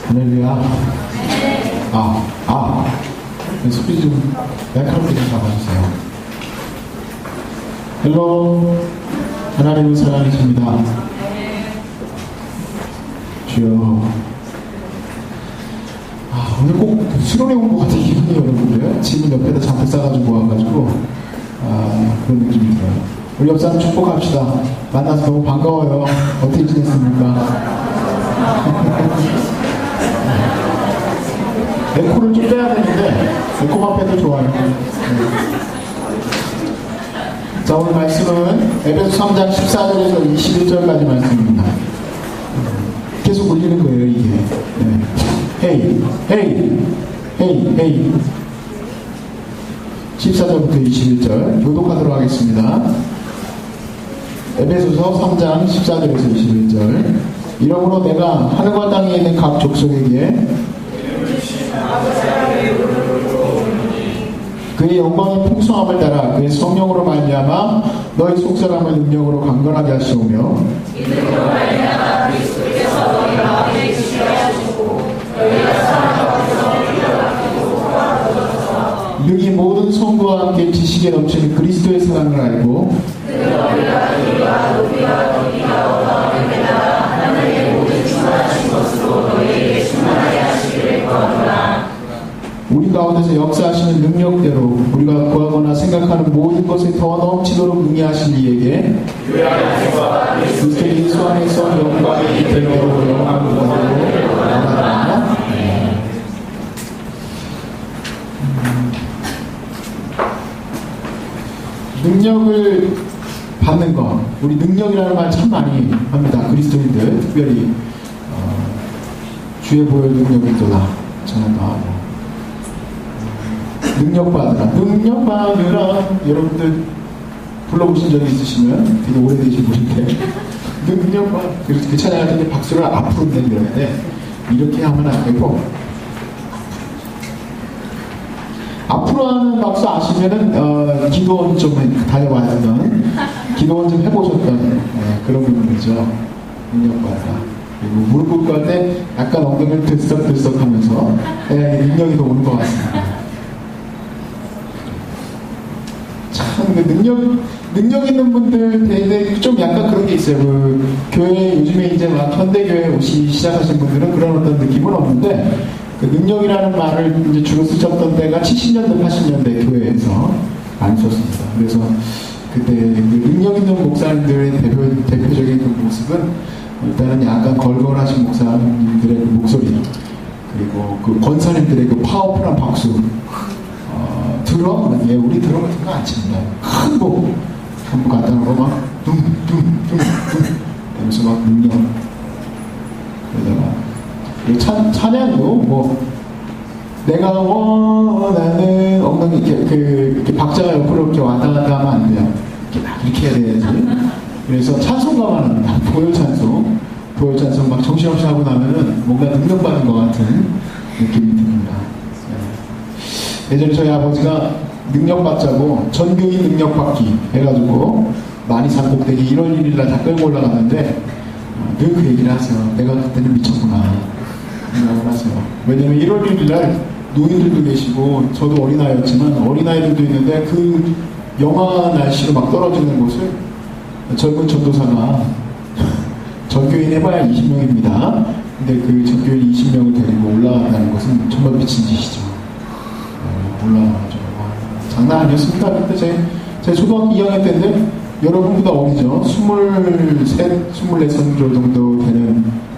할렐루야. 소리 좀 날카롭게 좀 잡아주세요. 헬로, 하나님은 사랑이십니다. 주여. 오늘 꼭 수련회 온 것 같은 기분이에요, 여러분들. 짐을 옆에다 잔뜩 싸가지고 와가지고, 그런 느낌이 들어요. 우리 옆사람 축복합시다. 만나서 너무 반가워요. 어떻게 지냈습니까? 에코를 좀 빼야 되는데, 에코만 빼도 좋아요. 자, 오늘 말씀은 에베소 3장 14절에서 21절까지 말씀입니다. 계속 울리는 거예요, 이게. 네. 헤이, 헤이, 헤이, 헤이. 14절부터 21절 교독하도록 하겠습니다. 에베소서 3장 14절에서 21절. 이러므로 내가 하늘과 땅에 있는 각 족속에게 그의 영광의 풍성함을 따라 그의 성령으로 말미암아 너희 속사람을 능력으로 강건하게 하시오며 이름으로 말미암아 그리스도께서 너희 마음에 지시게 하시고 너희가 사랑과 능히 모든 성도와 함께 지식에 넘치는 그리스도의 사랑을 알고 그 너희가 길이와 높이와 깊이가 어떠함을 깨달아 하나님의 모든 충만하신 것으로 너희에게 충만하게 하시기를 구하노라. 우리 가운데서 역사하시는 능력대로 우리가 구하거나 생각하는 모든 것에 더 넘치도록 능히하실 이에게 그리스도 예수 안에서 영광이 이대로 영광으로 나아가라. 능력을 받는 것, 우리 능력이라는 말 참 많이 합니다. 그리스도인들 특별히 주의 보혈 능력이 있도다 전화도 하고 능력받으라. 여러분들 불러보신 적이 있으시면 되게 오래되신 분인데 능력받 그 찬양할 때 박수를 앞으로 내밀어야 이렇게 하면 안 되고 앞으로 하는 박수 아시면은 기도원 좀 다녀봤던 기도원 좀 해보셨던 그런 분들이죠. 능력받아. 그리고 무릎 꿇고 할 때 약간 엉덩이를 들썩들썩하면서 능력이 더 오는 것 같습니다. 참 능력 있는 분들 대대 좀 약간 그런 게 있어요. 그 교회 요즘에 이제 막 현대교회 오시기 시작하신 분들은 그런 어떤 느낌은 없는데. 그 능력이라는 말을 이제 주로 쓰셨던 때가 70년대, 80년대 교회에서 많이 썼습니다. 그래서 그때 그 능력 있는 목사님들의 대표적인 그 모습은 일단은 약간 걸걸하신 목사님들의 그 목소리, 그리고 그 권사님들의 그 파워풀한 박수, 드럼, 우리 드럼 같은 거 안 칩니다. 큰 복, 한번 갖다 놓고 막, 둥둥둥둥, 하면서 막 능력, 그러다가, 찬양도 내가 원하는 엉덩이 이렇게 박자가 옆으로 이렇게 왔다 갔다 하면 안 돼요. 이렇게 해야 되지. 그래서 찬송가만 합니다. 보혈 찬송 막 정신없이 하고 나면은 뭔가 능력받은 것 같은 느낌이 듭니다. 예전에 저희 아버지가 능력받자고 전교인 능력받기 해가지고 많이 산꼭대기 1월 1일날 다 끌고 올라갔는데 늘 그 얘기를 하세요. 내가 그때는 미쳤구나. 생각을 하세요. 왜냐면 1월 1일날 노인들도 계시고 저도 어린아이였지만 어린아이들도 있는데 그 영하 날씨로 막 떨어지는 곳을 젊은 전도사가 전교인 해봐야 20명입니다. 근데 그 전교인 20명을 데리고 올라간다는 것은 정말 미친 짓이죠. 올라가죠. 장난 아니었습니다. 그때 제 초등학교 2학년 때인데 여러분보다 어리죠. 23, 24살 정도 되는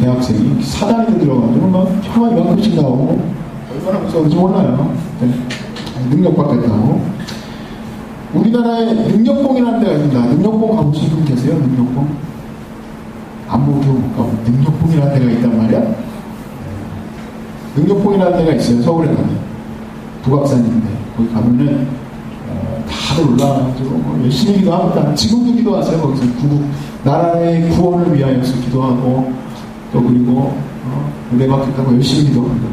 대학생이 사단에 들어가지고 막 혀가 이만큼씩 나오고 얼마나 무서운지 몰라요. 능력받겠다고. 우리나라에 능력봉이라는 데가 있습니다. 능력봉 가보신 분 계세요? 능력봉? 안 보고 못 가고 능력봉이라는 데가 있단 말이야? 능력봉이라는 데가 있어요. 서울에 가면 북악산인데 거기 가면은 다들 올라가지고 열심히 기도합니다. 지금도 기도하세요. 거기서 나라의 구원을 위하여서 기도하고 또 그리고 은혜 받겠다고 열심히 기도합니다.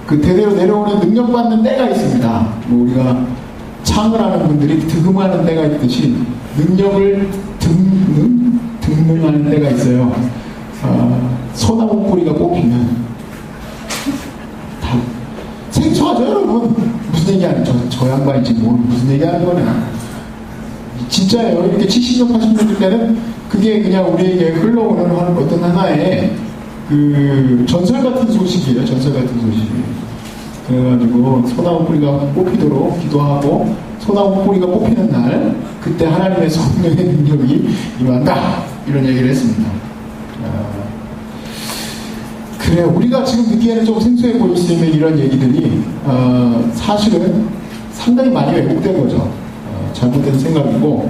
그 대대로 내려오는 능력받는 때가 있습니다. 뭐 우리가 창을 하는 분들이 득음하는 때가 있듯이 능력을 등능하는 때가 있어요. 소나무 뿌리가 뽑히면 다 생소하죠, 여러분? 무슨 얘기하는, 저 양반이 지금 무슨 얘기하는 거냐. 진짜예요. 이렇게 70년, 80년 때는 그게 그냥 우리에게 흘러오는 어떤 하나의 그 전설 같은 소식이에요. 전설 같은 소식이에요. 그래가지고 소나무 뿌리가 뽑히도록 기도하고 소나무 뿌리가 뽑히는 날 그때 하나님의 성령의 능력이 임한다. 이런 얘기를 했습니다. 그래, 우리가 지금 듣기에는 좀 생소해 보일 수 있는 이런 얘기들이 사실은 상당히 많이 왜곡된 거죠. 잘못된 생각이고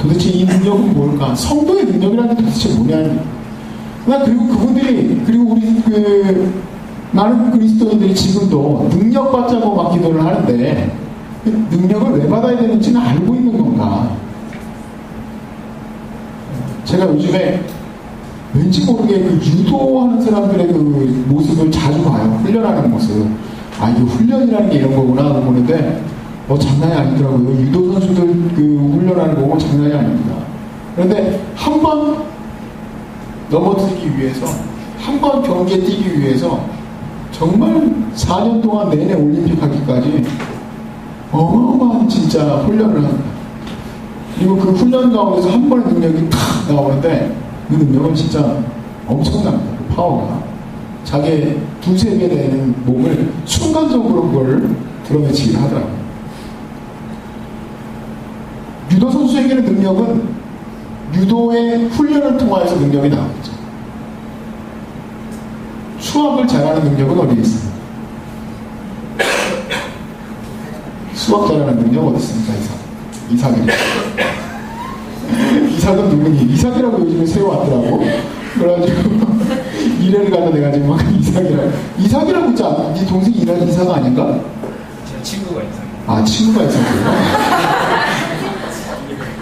도대체 이 능력은 뭘까? 성도의 능력이라는 게 도대체 뭐냐? 그리고 그분들이, 그리고 우리 많은 그리스도인들이 지금도 능력 받자고 막 기도를 하는데 능력을 왜 받아야 되는지는 알고 있는 건가? 제가 요즘에 왠지 모르게 그 유도하는 사람들의 그 모습을 자주 봐요. 훈련하는 모습. 아, 이게 훈련이라는 게 이런 거구나 하고 보는데 장난이 아니더라고요. 유도 선수들 그 훈련하는 거고 장난이 아닙니다. 그런데 한 번 넘어뜨리기 위해서, 한 번 경기에 뛰기 위해서 정말 4년 동안 내내 올림픽 하기까지 어마어마한 진짜 훈련을 합니다. 그리고 그 훈련 가운데서 한 번의 능력이 탁 나오는데 그 능력은 진짜 엄청납니다. 그 파워가. 자기의 두세 배 되는 몸을 순간적으로 그걸 드러내치기를 하더라고요. 유도 선수에게는 능력은 유도의 훈련을 통해서 능력이 나오죠. 수학을 잘하는 능력은 어디에 있습니까? 수학 잘하는 능력 어디 있습니까? 이삭이. 이삭은 누구니? 이삭이라고 요즘에 세워왔더라고. 그래가지고 이래를 가서 내가 지금 막 이삭이라고 있지 않아? 네 동생이 이삭 아닌가? 제 친구가 이삭. 아, 친구가 이삭이에요?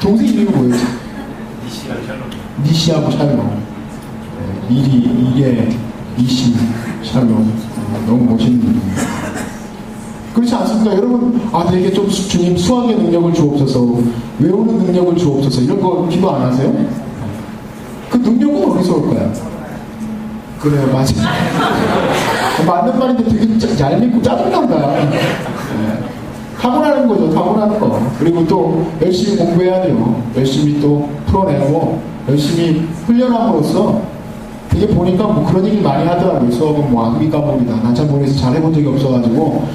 동생 이름이 뭐였지? 니시하고 샬롬. 이게 니시, 샬롬. 너무 멋있는 이름이에요. 그렇지 않습니까? 여러분, 내게 좀 주님 수학의 능력을 주옵소서, 외우는 능력을 주옵소서, 이런 거 기도 안 하세요? 그 능력은 어디서 올 거야? 그래요, 맞아. 맞는 말인데 되게 얄밉고 짜증난다. 네. 타고나는 거죠, 타고나는 거. 그리고 또 열심히 공부해야 돼요. 열심히 또 풀어내고 열심히 훈련함으로써 되게 보니까 뭐 그런 얘기 많이 하더라고요. 수업은 뭐 암기 과목이다. 난 잘 모르겠어. 잘 해본 적이 없어가지고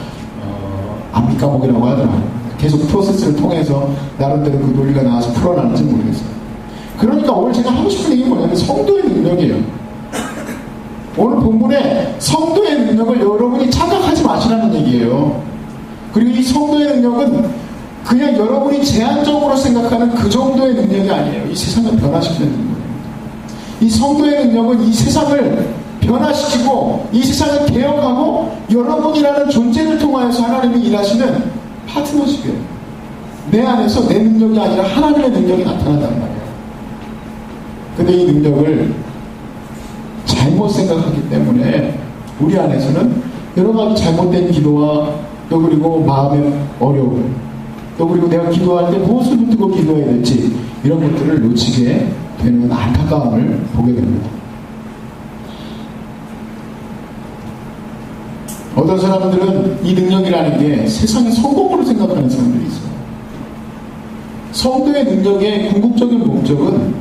암기 과목이라고 하더라고요. 계속 프로세스를 통해서 나름대로 그 논리가 나와서 풀어나는지 모르겠어요. 그러니까 오늘 제가 하고 싶은 얘기는 뭐냐면 성도의 능력이에요. 오늘 본문에 성도의 능력을 여러분이 착각하지 마시라는 얘기예요. 그리고 이 성도의 능력은 그냥 여러분이 제한적으로 생각하는 그 정도의 능력이 아니에요. 이 세상을 변화시키는 능력입니다. 이 성도의 능력은 이 세상을 변화시키고 이 세상을 개혁하고 여러분이라는 존재를 통하여서 하나님이 일하시는 파트너십이에요. 내 안에서 내 능력이 아니라 하나님의 능력이 나타난단 말이에요. 근데 이 능력을 잘못 생각하기 때문에 우리 안에서는 여러 가지 잘못된 기도와 또 그리고 마음의 어려움, 또 그리고 내가 기도할 때 무엇을 붙들고 기도해야 될지 이런 것들을 놓치게 되는 안타까움을 보게 됩니다. 어떤 사람들은 이 능력이라는 게 세상의 성공으로 생각하는 사람들이 있어요. 성도의 능력의 궁극적인 목적은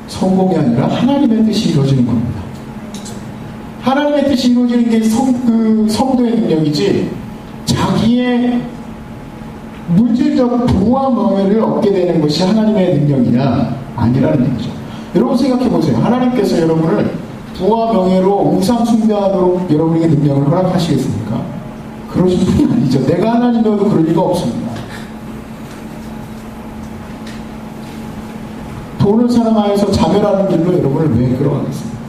성공이 아니라 하나님의 뜻이 이루어지는 겁니다. 하나님의 뜻이 이루어지는 게 성도의 능력이지 자기의 물질적 부와 명예를 얻게 되는 것이 하나님의 능력이냐 아니라는 얘기죠. 여러분 생각해 보세요. 하나님께서 여러분을 부와 명예로 우상 숭배하도록 여러분에게 능력을 허락하시겠습니까? 그러신 분이 아니죠. 내가 하나님이어도 그럴 리가 없습니다. 돈을 사랑하여서 자멸하는 길로 여러분을 왜 끌어가겠습니까?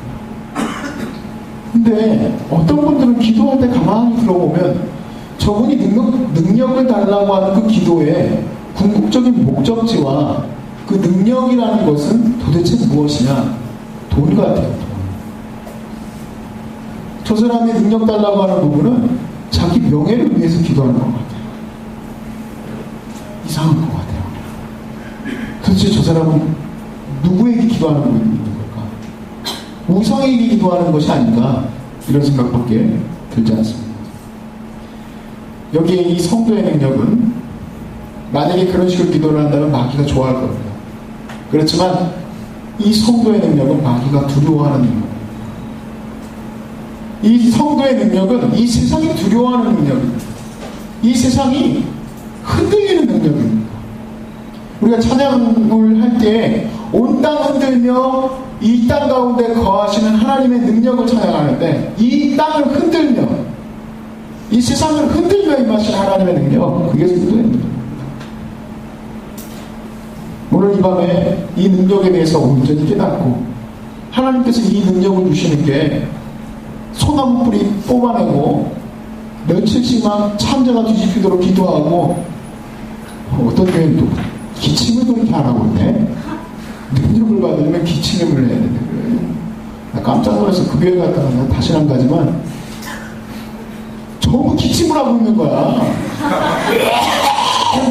근데 어떤 분들은 기도할 때 가만히 들어보면 저분이 능력을 달라고 하는 그 기도의 궁극적인 목적지와 그 능력이라는 것은 도대체 무엇이냐? 돈 같아요. 돈. 저 사람이 능력 달라고 하는 부분은 자기 명예를 위해서 기도하는 것 같아요. 이상한 것 같아요. 도대체 저 사람은 누구에게 기도하는 걸까? 우상에게 기도하는 것이 아닌가 이런 생각밖에 들지 않습니다. 여기에 이 성도의 능력은 만약에 그런 식으로 기도를 한다면 마귀가 좋아할 겁니다. 그렇지만 이 성도의 능력은 마귀가 두려워하는 능력입니다. 이 성도의 능력은 이 세상이 두려워하는 능력입니다. 이 세상이 흔들리는 능력입니다. 우리가 찬양을 할 때 온 땅 흔들며 이 땅 가운데 거하시는 하나님의 능력을 찬양하는데 이 땅을 흔들며 이 세상을 흔들며 임하신 하나님의 능력, 그게 성도의 능력입니다. 오늘 이 밤에 이 능력에 대해서 온전히 깨닫고 하나님께서 이 능력을 주시는 게 소나무 뿌리 뽑아내고 며칠씩만 참자가 뒤집히도록 기도하고 어떤 교회는 또 기침을 그렇게 안 하고 있네. 능력을 받으려면 기침을 해야 되는데 나 깜짝 놀라서 그 교회 갔다가 나 다시는 안 가지만 전부 기침을 하고 있는 거야.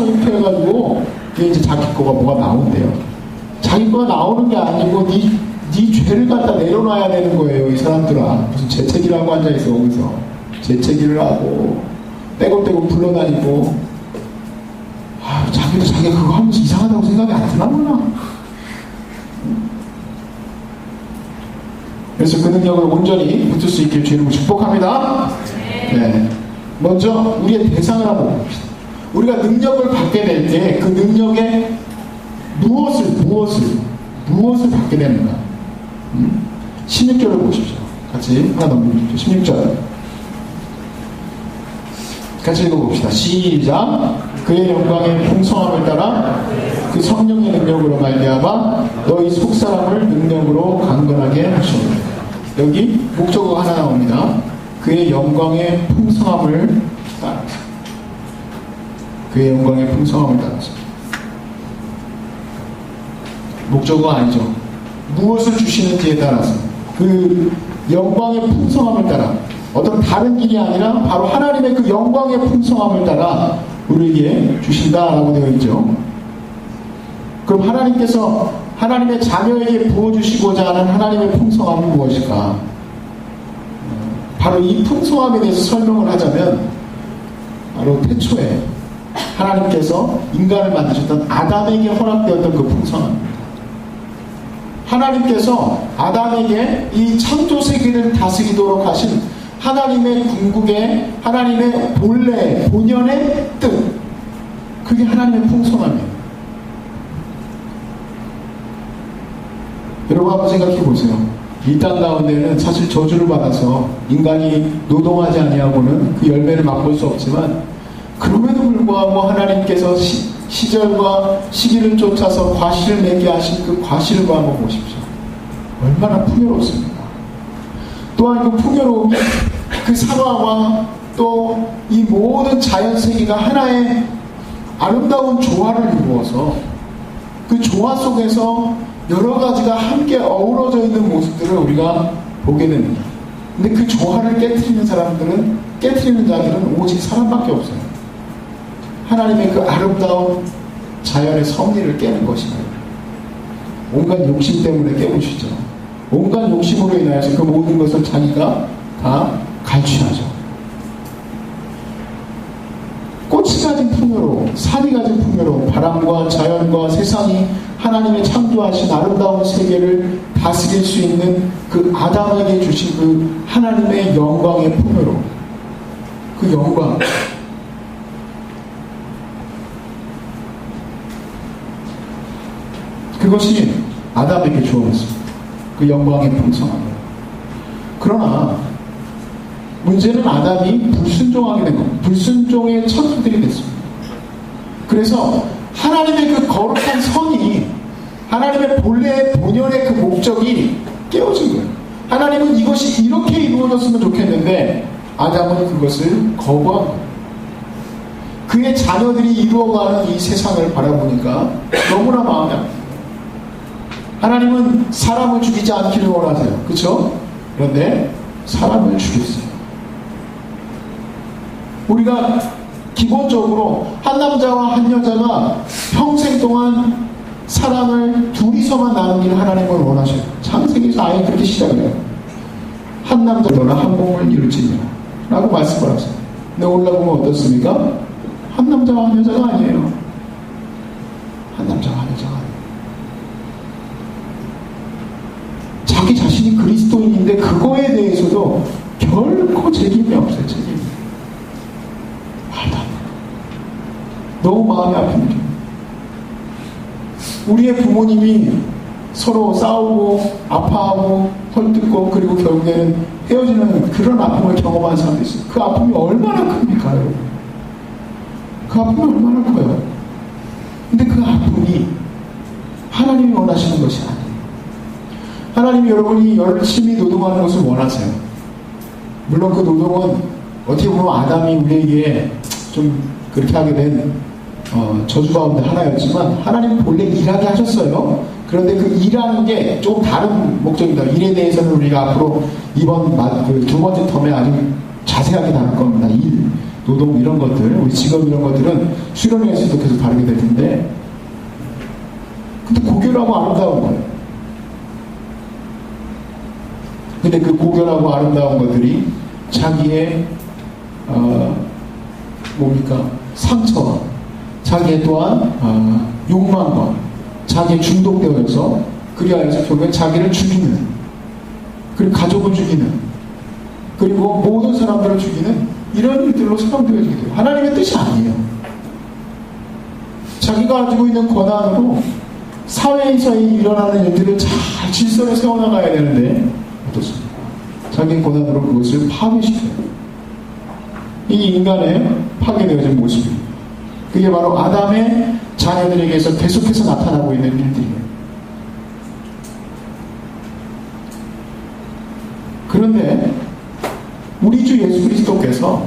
이렇게 해가지고 이게 이제 자기 거가 뭐가 나온대요. 자기 거가 나오는 게 아니고 네 죄를 갖다 내려놔야 되는 거예요. 이 사람들아. 무슨 재채기를 하고 앉아있어. 거기서 재채기를 하고 떼굴떼굴 불러다니고 자기도 자기가 그거 하면서 이상하다고 생각이 안 드나 몰라. 그래서 그 능력을 온전히 붙을 수 있길 주님을 축복합니다. 네. 먼저 우리의 대상을 한번 봅시다. 우리가 능력을 받게 될 때 그 능력에 무엇을 받게 되는가? 16절을 보십시오. 같이 하나 넘겨주십시오. 16절 같이 읽어봅시다. 시작. 그의 영광의 풍성함을 따라 그 성령의 능력으로 말미암아 너희 속사람을 능력으로 강건하게 하시옵니다. 여기 목적어가 하나 나옵니다. 그의 영광의 풍성함을 따라서 그의 영광의 풍성함을 따라서 목적어가 아니죠. 무엇을 주시는지에 따라서 그 영광의 풍성함을 따라 어떤 다른 길이 아니라 바로 하나님의 그 영광의 풍성함을 따라 우리에게 주신다라고 되어 있죠. 그럼 하나님께서 하나님의 자녀에게 부어주시고자 하는 하나님의 풍성함은 무엇일까? 바로 이 풍성함에 대해서 설명을 하자면 바로 태초에 하나님께서 인간을 만드셨던 아담에게 허락되었던 그 풍성함입니다. 하나님께서 아담에게 이 창조 세계를 다스리도록 하신 하나님의 궁극의 하나님의 본래 본연의 뜻, 그게 하나님의 풍성함이에요. 여러분 한번 생각해 보세요. 이 땅 가운데는 사실 저주를 받아서 인간이 노동하지 아니하고는 그 열매를 맛볼 수 없지만 그럼에도 불구하고 하나님께서 시절과 시기를 쫓아서 과실을 맺게 하신 그 과실과 한번 보십시오. 얼마나 풍요롭습니까? 또한 그 풍요로움이 그 상황과 또 이 모든 자연세계가 하나의 아름다운 조화를 이루어서 그 조화 속에서 여러 가지가 함께 어우러져 있는 모습들을 우리가 보게 됩니다. 근데 그 조화를 깨트리는 자들은 오직 사람밖에 없어요. 하나님의 그 아름다운 자연의 섭리를 깨는 것입니다. 온갖 욕심 때문에 깨우시죠. 온갖 욕심으로 인하여서 그 모든 것을 자기가 다 갈취하죠. 꽃이 가진 풍요로움, 산이 가진 풍요로움, 바람과 자연과 세상이 하나님의 창조하신 아름다운 세계를 다스릴 수 있는 그 아담에게 주신 그 하나님의 영광의 풍요로움, 그 영광, 그것이 아담에게 주어졌습니다. 그 영광의 풍성함. 그러나 문제는 아담이 불순종하게 된 겁니다. 불순종의 천사들이 됐습니다. 그래서 하나님의 그 거룩한 선이, 하나님의 본래의 본연의 그 목적이 깨어진 거예요. 하나님은 이것이 이렇게 이루어졌으면 좋겠는데 아담은 그것을 거부한 거예요. 그의 자녀들이 이루어가는 이 세상을 바라보니까 너무나 마음이 아프다. 하나님은 사람을 죽이지 않기를 원하세요. 그렇죠? 그런데 사람을 죽였어요. 우리가 기본적으로 한 남자와 한 여자가 평생 동안 사랑을 둘이서만 나누기를 하나님은 원하셔요. 창세기에서 아예 그렇게 시작을 해요. 한 남자 너나 한 몸을 이룰지니라 라고 말씀을 하세요. 근데 올라보면 어떻습니까? 한 남자와 한 여자가 아니에요. 한 남자와 한 여자가 아니에요. 자기 자신이 그리스도인인데 그거에 대해서도 결코 책임이 없어요. 책임이. 말도 안 돼. 너무 마음이 아픕니다. 우리의 부모님이 서로 싸우고 아파하고 헐뜯고 그리고 결국에는 헤어지는 그런 아픔을 경험한 사람도 있어요. 그 아픔이 얼마나 큽니까, 여러분? 그 아픔이 얼마나 커요. 근데 그 아픔이 하나님이 원하시는 것이 아니에요. 하나님이 여러분이 열심히 노동하는 것을 원하세요. 물론 그 노동은 어떻게 보면 아담이 우리에게 좀 그렇게 하게 된 저주 가운데 하나였지만 하나님은 본래 일하게 하셨어요. 그런데 그 일하는 게 조금 다른 목적입니다. 일에 대해서는 우리가 앞으로 이번 두 번째 텀에 아주 자세하게 다룰 겁니다. 일, 노동 이런 것들, 우리 직업 이런 것들은 수련회에서도 계속 다루게 될 텐데, 근데 고결하고 아름다운 거예요. 근데 그 고결하고 아름다운 것들이 자기의 상처와 자기의 또한 욕망과 자기의 중독되어서 그리하여서 결국엔 자기를 죽이는, 그리고 가족을 죽이는, 그리고 모든 사람들을 죽이는 이런 일들로 사용되어지게 돼요. 하나님의 뜻이 아니에요. 자기가 가지고 있는 권한으로 사회에서 일어나는 일들을 잘 질서를 세워나가야 되는데 어떻습니까? 자기 권한으로 그것을 파괴시켜요. 이 인간의 파괴되어진 모습입니다. 그게 바로 아담의 자녀들에게서 계속해서 나타나고 있는 일들이에요. 그런데 우리 주 예수 그리스도께서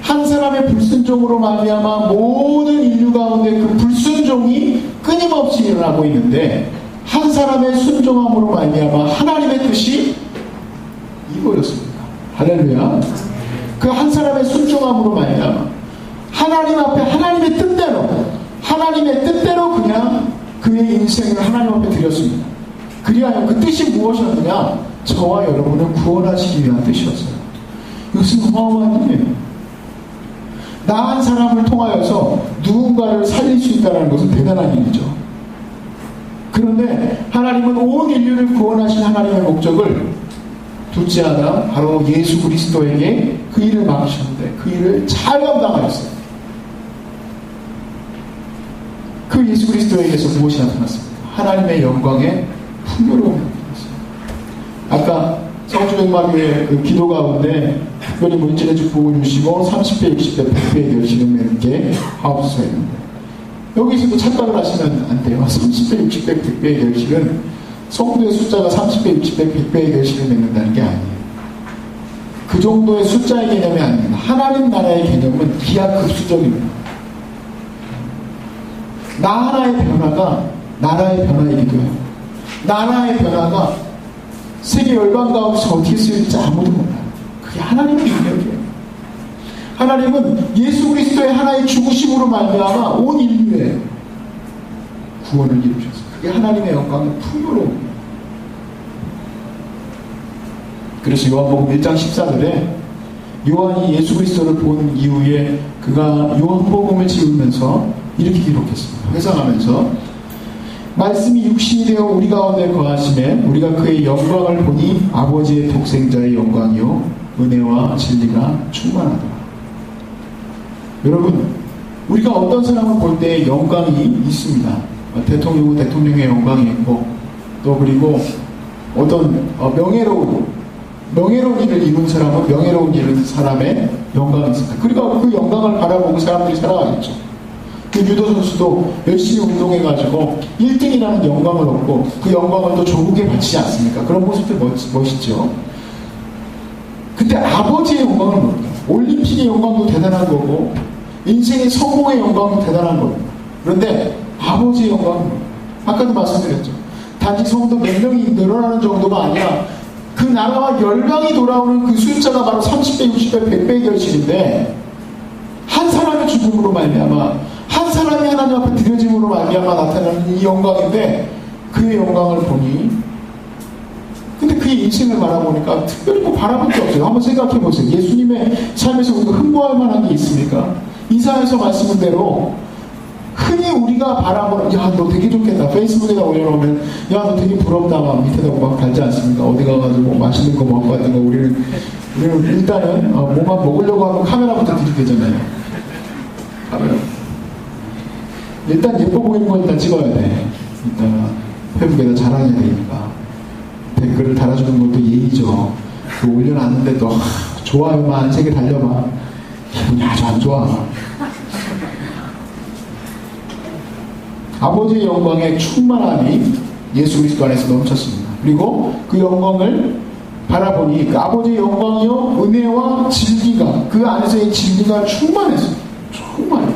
한 사람의 불순종으로 말미암아 모든 인류 가운데 그 불순종이 끊임없이 일어나고 있는데, 한 사람의 순종함으로 말미암아 하나님의 뜻이 이루어졌습니다. 할렐루야. 그 한 사람의 순종함으로 말미암아 하나님 앞에 하나님의 뜻대로 그냥 그의 인생을 하나님 앞에 드렸습니다. 그리하여 그 뜻이 무엇이었느냐? 저와 여러분을 구원하시기 위한 뜻이었어요. 이것은 어마어마한 일이에요. 나 한 사람을 통하여서 누군가를 살릴 수 있다는 것은 대단한 일이죠. 그런데 하나님은 온 인류를 구원하신 하나님의 목적을 둘째 하나 바로 예수 그리스도에게 그 일을 맡기셨는데 그 일을 잘 감당하였어요. 그 예수 그리스도에게서 무엇이 나타났습니까? 하나님의 영광의 풍요로움이 나타났습니다. 아까 성주백마교회 그 기도 가운데 특별히 물질의 축복을 주시고 30배, 60배, 100배의 결실을 맺게 하옵소서 했는데, 여기서도 착각을 하시면 안 돼요. 30배, 60배, 100배의 결실은 성도의 숫자가 30배, 60배, 100배의 결실을 맺는다는 게 아니에요. 그 정도의 숫자의 개념이 아닙니다. 하나님 나라의 개념은 기하급수적입니다. 나 하나의 변화가 나라의 변화이기도 해요. 나라의 변화가 세계 열방 가운데서 어떻게 쓰일지 아무도 몰라요. 그게 하나님의 능력이에요. 하나님은 예수 그리스도의 하나의 죽으심으로 말미암아 온 인류의 구원을 이루셨어요. 그게 하나님의 영광의 풍요로움이에요. 그래서 요한복음 1장 14절에 요한이 예수 그리스도를 본 이후에 그가 요한복음을 지으면서 이렇게 기록했습니다. 회상하면서 말씀이 육신이 되어 우리 가운데 거하심에 우리가 그의 영광을 보니 아버지의 독생자의 영광이요 은혜와 진리가 충만하더라. 여러분, 우리가 어떤 사람을 볼 때 영광이 있습니다. 대통령은 대통령의 영광이 있고, 또 그리고 어떤 명예로운 일을 이룬 사람은 명예로운 일을 사람의 영광이 있습니다. 그러니까 그 영광을 바라보고 사람들이 살아가겠죠. 그 유도 선수도 열심히 운동해가지고 1등이라는 영광을 얻고 그 영광을 또 조국에 바치지 않습니까? 그런 모습들 멋있죠. 근데 아버지의 영광을 모릅니다. 올림픽의 영광도 대단한 거고 인생의 성공의 영광도 대단한 겁니다. 그런데 아버지의 영광은 모릅니다. 아까도 말씀드렸죠. 단지 성도 몇 명이 늘어나는 정도가 아니라 그 나라와 열방이 돌아오는 그 숫자가 바로 30배, 60배, 100배의 결실인데, 한 사람의 죽음으로 말미암아 한 사람이 하나님 앞에 드려짐으로 말미암아 나타나는 이 영광인데 그의 영광을 보니 근데 그의 인생을 바라보니까 특별히 뭐 바라볼 게 없어요. 한번 생각해 보세요. 예수님의 삶에서 우리가 흠모할 만한 게 있습니까? 이사야서 말씀한 대로 흔히 우리가 바라보는 야 너 되게 좋겠다 페이스북에다 올려놓으면 야 너 되게 부럽다 막 밑에다 막 달지 않습니까? 어디 가가지고 맛있는 거 먹고 왔던 거 우리는 일단은 뭐만 먹으려고 하면 카메라부터 들이대잖아요. 카메라 일단 예뻐 보이는 건 일단 찍어야 돼. 일단 페이스북에다 자랑해야 되니까 댓글을 달아주는 것도 예의죠. 올려놨는데 또 좋아요만 3개 달려봐 기분이 아주 안 좋아. 아버지의 영광의 충만함이 예수 그리스도 안에서 넘쳤습니다. 그리고 그 영광을 바라보니 그 아버지의 영광이요 은혜와 진리가 그 안에서의 진리가 충만했습니다. 충만해.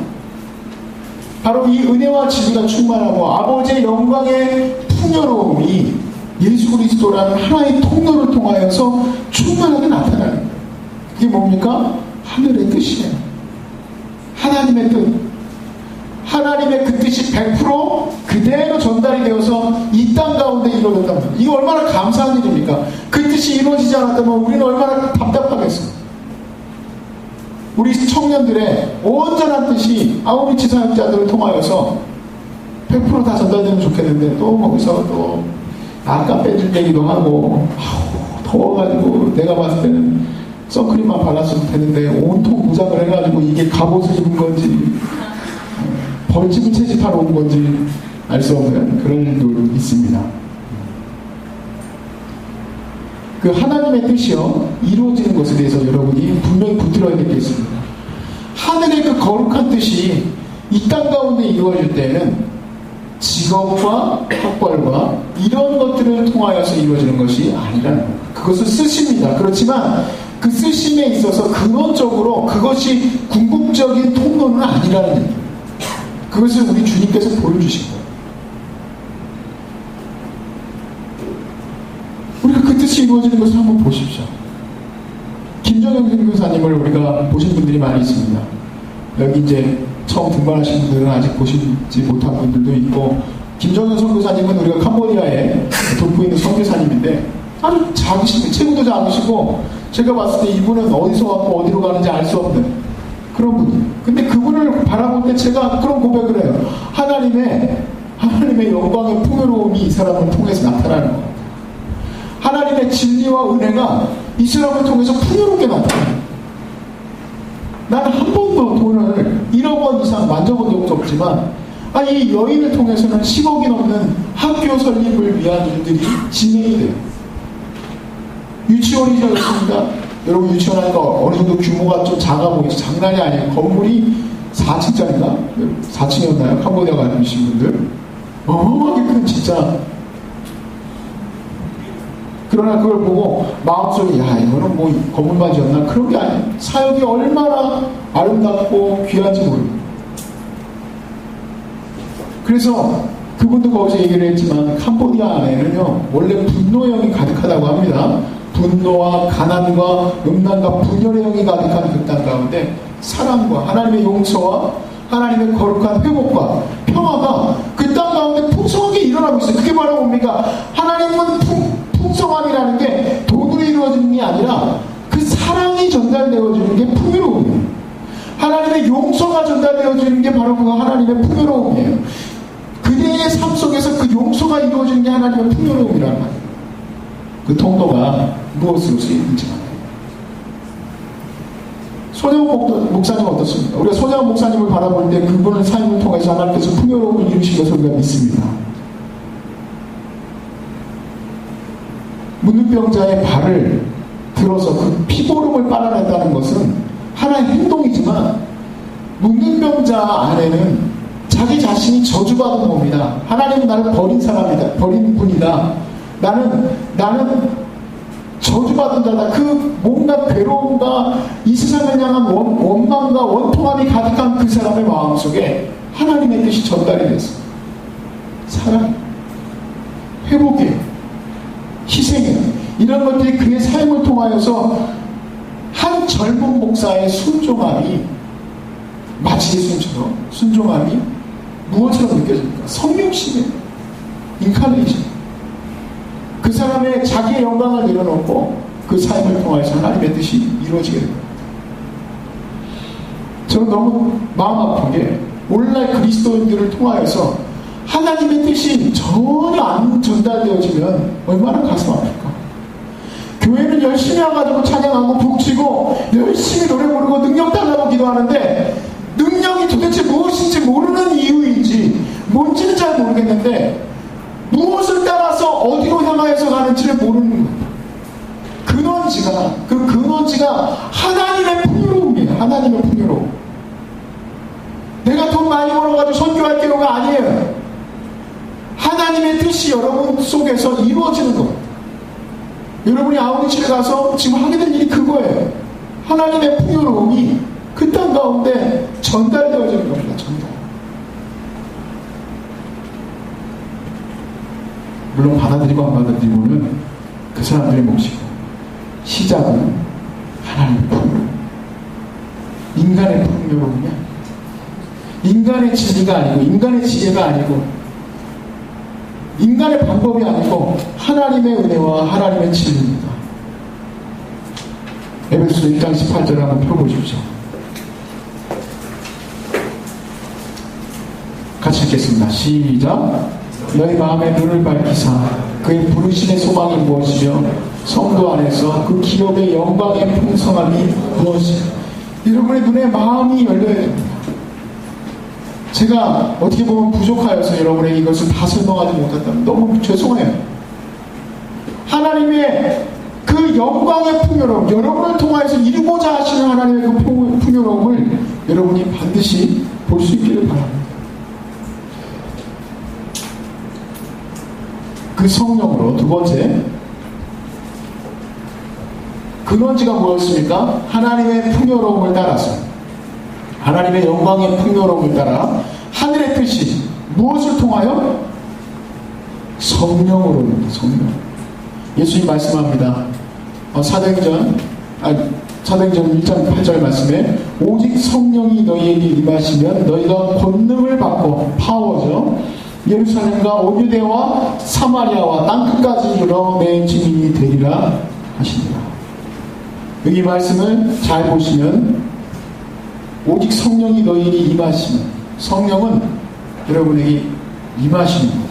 바로 이 은혜와 진리가 충만하고 아버지의 영광의 풍요로움이 예수 그리스도라는 하나의 통로를 통하여서 충만하게 나타나는 거예요. 그게 뭡니까? 하늘의 뜻이에요. 하나님의 뜻. 하나님의 그 뜻이 100% 그대로 전달이 되어서 이 땅 가운데 이루어졌단 말이에요. 이거 얼마나 감사한 일입니까? 그 뜻이 이루어지지 않았다면 우리는 얼마나 답답하겠어요. 우리 청년들의 온전한 뜻이 아우리치 사역자들을 통하여서 100% 다 전달되면 좋겠는데 또 거기서 또 약간 빼질대기도 하고 더워가지고 내가 봤을 때는 선크림만 발랐으면 되는데 온통 무장을 해가지고 이게 갑옷을 입은 건지 벌집을 채집하러 온 건지 알 수 없는 그런 일도 있습니다. 그 하나님의 뜻이요 이루어지는 것에 대해서 여러분이 분명히 붙들어야 될 게 있습니다. 하늘의 그 거룩한 뜻이 이 땅 가운데 이루어질 때는 직업과 학벌과 이런 것들을 통하여서 이루어지는 것이 아니라는 겁니다. 그것을 쓰십니다. 그렇지만 그 쓰심에 있어서 근원적으로 그것이 궁극적인 통로는 아니라는 얘기입니다. 그것을 우리 주님께서 보여주신 거예요. 우리가 그 뜻이 이루어지는 것을 한번 보십시오. 김정영 선교사님을 우리가 보신 분들이 많이 있습니다. 여기 이제 처음 등반하신 분들은 아직 보시지 못한 분들도 있고, 김정현 선교사님은 우리가 캄보디아에 돕고 있는 선교사님인데 아주 작으시고 체구도 작으시고 제가 봤을 때 이분은 어디서 왔고 어디로 가는지 알 수 없는 그런 분이에요. 근데 그분을 바라볼 때 제가 그런 고백을 해요. 하나님의 영광의 풍요로움이 이 사람을 통해서 나타나는 것 같아요. 하나님의 진리와 은혜가 이 사람을 통해서 풍요롭게 나타나요. 나는 한 번도 돈을 1억 원 이상 만져본 적도 없지만 이 여인을 통해서는 10억이 넘는 학교 설립을 위한 일들이 진행이 돼요. 유치원이 되었습니다. 여러분 유치원 하니까 어느 정도 규모가 좀 작아 보이죠. 장난이 아니에요. 건물이 4층짜리인가? 4층이었나요? 캄보디아 가신 분들. 어마어마하게 큰 진짜. 그러나 그걸 보고 마음속에 이거는 뭐 건물만 지었나? 그런 게 아니에요. 사역이 얼마나 아름답고 귀한지 모릅니다. 그래서 그분도 거기서 얘기를 했지만 캄보디아 안에는요 원래 분노형이 가득하다고 합니다. 분노와 가난과 음란과 분열의 영이 가득한 그 땅 가운데 사랑과 하나님의 용서와 하나님의 거룩한 회복과 평화가 그 땅 가운데 풍성하게 일어나고 있어요. 그게 바로 뭡니까? 하나님은 풍성함이라는 게 돈으로 이루어지는 게 아니라 그 사랑이 전달되어지는 게 풍요로움이에요. 하나님의 용서가 전달되어지는 게 바로 그 하나님의 풍요로움이에요. 그대의 삶 속에서 그 용서가 이루어지는 게 하나님의 풍요로움이란 말이에요. 그 통로가 무엇으로서 있는지 말이에요. 손혜원 목사님 어떻습니까? 우리가 손혜원 목사님을 바라볼 때 그분의 삶을 통해서 하나님께서 풍요로움을 이루신 것을 우리가 믿습니다. 문둥병자의 발을 들어서 그 피고름을 빨아낸다는 것은 하나의 행동이지만 문둥병자 안에는 자기 자신이 저주받은 몸이다. 하나님은 나를 버린 사람이다. 버린 분이다. 나는 저주받은 자다. 그 뭔가 괴로움과 이 세상을 향한 원망과 원통함이 가득한 그 사람의 마음속에 하나님의 뜻이 전달이 됐습니다. 사랑, 회복이에요. 희생이에요. 이런 것들이 그의 삶을 통하여서 한 젊은 목사의 순종함이 마치 예수님처럼 순종함이 무엇처럼 느껴집니까? 성육신이에요. 인카네이션. 그 사람의 자기의 영광을 내려놓고 그 삶을 통해서 하나님의 뜻이 이루어지게 됩니다. 저는 너무 마음 아픈 게 오늘날 그리스도인들을 통하여서 하나님의 뜻이 전혀 안 전달되어지면 얼마나 가슴 아플까. 교회는 열심히 와가지고 찬양하고 북치고 열심히 노래 부르고 능력 달라고 기도하는데 능력이 도대체 무엇인지 모르는 이유인지 뭔지는 잘 모르겠는데 무엇을 따라서 어디로 향하여서 가는지를 모르는 거예요. 그 근원지가 하나님의 풍요로움이에요. 하나님의 풍요로움. 내가 돈 많이 벌어가지고 선교할게요가 아니에요. 하나님의 뜻이 여러분 속에서 이루어지는 것. 여러분이 아우디치를 가서 지금 하게 된 일이 그거예요. 하나님의 풍요로움이 그 땅 가운데 전달되어지는 겁니다. 전달. 물론 받아들이고 안 받아들이고는 그 사람들의 몫이고 시작은 하나님의 풍요로움. 인간의 풍요로움이야. 인간의 진리가 아니고 인간의 지혜가 아니고 인간의 방법이 아니고 하나님의 은혜와 하나님의 진리입니다. 에베소서 1장 18절을 한번 펴보십시오. 같이 읽겠습니다. 시작. 너희 마음의 눈을 밝히사 그의 부르심의 소망이 무엇이며 성도 안에서 그 기업의 영광의 풍성함이 무엇이며 여러분의 눈에 마음이 열려야 됩니다. 제가 어떻게 보면 부족하여서 여러분에게 이것을 다 설명하지 못했다면 너무 죄송해요. 하나님의 그 영광의 풍요로움, 여러분을 통하여서 이루고자 하시는 하나님의 그 풍요로움을 여러분이 반드시 볼 수 있기를 바랍니다. 그 성령으로 두 번째, 근원지가 무엇입니까? 하나님의 풍요로움을 따라서, 하나님의 영광의 풍요로움을 따라 하늘의 뜻이 무엇을 통하여? 성령으로입니다. 성령. 예수님 말씀합니다. 사도행전 1장 8절 말씀에 오직 성령이 너희에게 임하시면 너희가 권능을 받고, 파워죠, 예루살렘과 온 유대와 사마리아와 땅끝까지 이르러 내 증인이 되리라 하시니라. 여기 말씀을 잘 보시면 오직 성령이 너희에게 임하시면, 성령은 여러분에게 임하시는 거예요.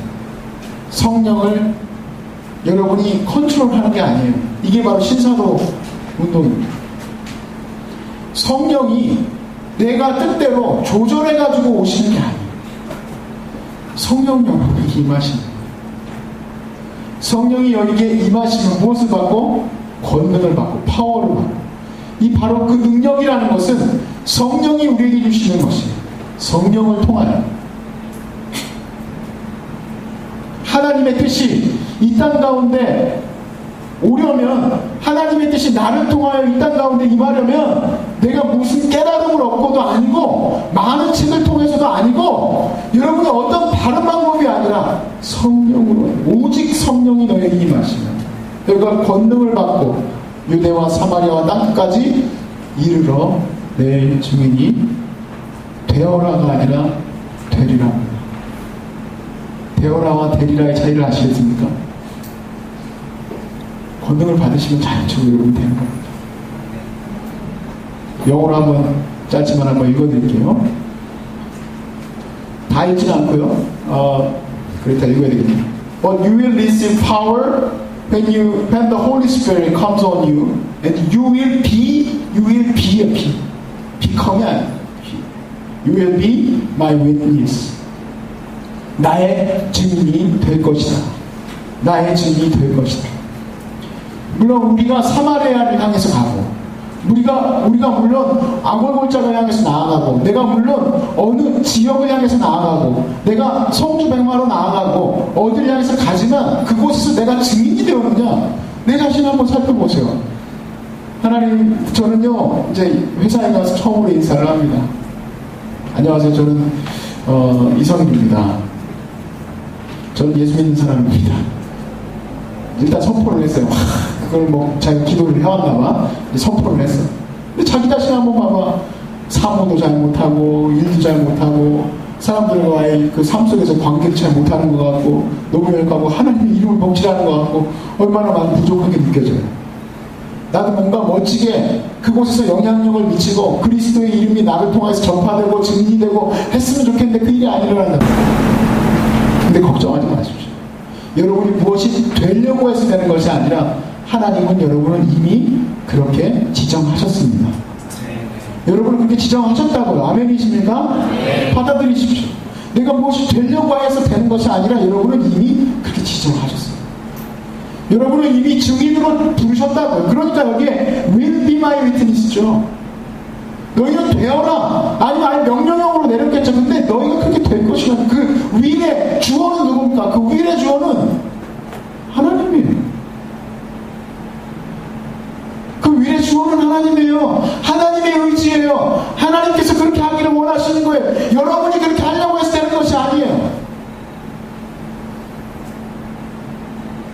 성령을 여러분이 컨트롤하는 게 아니에요. 이게 바로 신사도 운동입니다. 성령이 내가 뜻대로 조절해가지고 오시는 게 아니에요. 성령 여러분에게 임하시는 거예요. 성령이 여기에 임하시면 무엇을 받고? 권능을 받고 파워를 받고, 이 바로 그 능력이라는 것은 성령이 우리에게 주시는 것이에요. 성령을 통하여 하나님의 뜻이 이 땅 가운데 오려면, 하나님의 뜻이 나를 통하여 이 땅 가운데 임하려면 내가 무슨 깨달음을 얻고도 아니고 많은 책을 통해서도 아니고 여러분이 어떤 다른 방법이 아니라 성령으로, 오직 성령이 너에게 임하시면 너희가 권능을 받고 유대와 사마리아와 땅끝까지 이르러 내 증인이 되어라가 아니라 되리라. 되어라와 되리라의 차이를 아시겠습니까? 권능을 받으시면 자연적으로 여러분이 되는 겁니다. 영어로 한번 짧지만 한번 읽어드릴게요. 다 읽지는 않고요. 그렇다 읽어야 되겠네요. But you will receive power when the Holy Spirit comes on you, and you will be a becom이 아니에요. You will be my witness. 나의 증인이 될 것이다. 나의 증인이 될 것이다. 물론 우리가 사마리아를 향해서 가고, 우리가 물론 아골골장을 향해서 나아가고, 내가 물론 어느 지역을 향해서 나아가고, 내가 성주 백마로 나아가고, 어디를 향해서 가지만 그곳에서 내가 증인이 되었느냐, 내 자신 한번 살펴보세요. 하나님, 저는요 이제 회사에 가서 처음으로 인사를 합니다. 안녕하세요, 저는 이성입니다. 저는 예수 믿는 사람입니다. 일단 선포를 했어요. 그걸 뭐 자기 기도를 해왔나봐. 선포를 했어. 근데 자기 자신 한번 봐봐. 사모도 잘 못하고 일도 잘 못하고 사람들과의 그 삶 속에서 관계도 잘 못하는 것 같고 너무 열받고 하나님의 이름을 먹칠하는 것 같고 얼마나 많이 부족하게 느껴져요. 나도 뭔가 멋지게 그곳에서 영향력을 미치고 그리스도의 이름이 나를 통해서 전파되고 증리되고 했으면 좋겠는데 그 일이 안 일어난다. 근데 걱정하지 마십시오. 여러분이 무엇이 되려고 해서 되는 것이 아니라 하나님은 여러분을 이미 그렇게 지정하셨습니다. 여러분은 그렇게 지정하셨다고요. 아멘이십니까? 네. 받아들이십시오. 내가 무엇이 되려고 해서 되는 것이 아니라 여러분은 이미 그렇게 지정하셨어요. 여러분은 이미 증인으로 부르셨다고요. 그러니까 여기에 will be my witness죠. 너희는 되어라. 아니면 명령형으로 내렸겠죠. 근데 너희가 그렇게 될 것이라. 그 will의 주어는 누굽니까? 그 will의 주어는 하나님이에요. 그 will의 주어는 하나님이에요. 하나님의 의지예요. 하나님께서 그렇게 하기를 원하시는 거예요. 여러분이 그렇게 하려고 해서 되는 것이 아니에요.